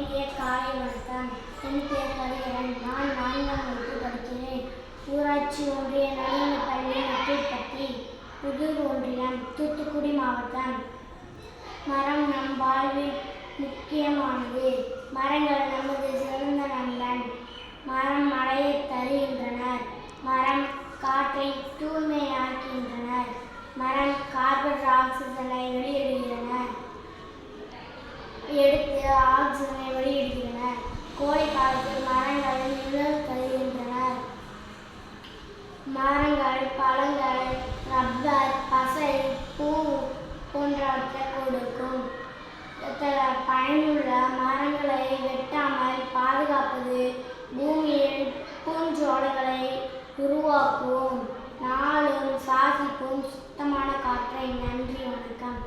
இனிய காலை வணக்கம். என் பெயர் கரிகரன். நான் 4ஆம் வகுப்பு படிக்கிறேன். ஊராட்சி ஒன்றிய நடுநிலைப்பள்ளி நட்டூர்பட்டி, புதூர் ஒன்றியம், தூத்துக்குடி மாவட்டம். மரம் நம் வாழ்வில் முக்கியமானது. மரங்கள் நமது சிறந்த நண்பன். மரம் மழையை தருகின்றனர். மரம் காற்றை தூய்மையாக்கின்றனர். மரம் கார்பன் டை ஆக்சைடை எடுத்து ஆக்சிஜனை வெளியிடுகின்றன. கோடை காலத்தில் மரங்கள் நிழல் தருகின்றன. மரங்கள் பழங்கள், ரப்பர், பசை, பூ போன்றவற்றை கொடுக்கும். பயனுள்ள மரங்களை வெட்டாமல் பாதுகாப்பது பூமியில் பூஞ்சோலைகளை உருவாக்குவோம். நாளும் சுவாசிப்போம் சுத்தமான காற்றை. நன்றி, வணக்கம்.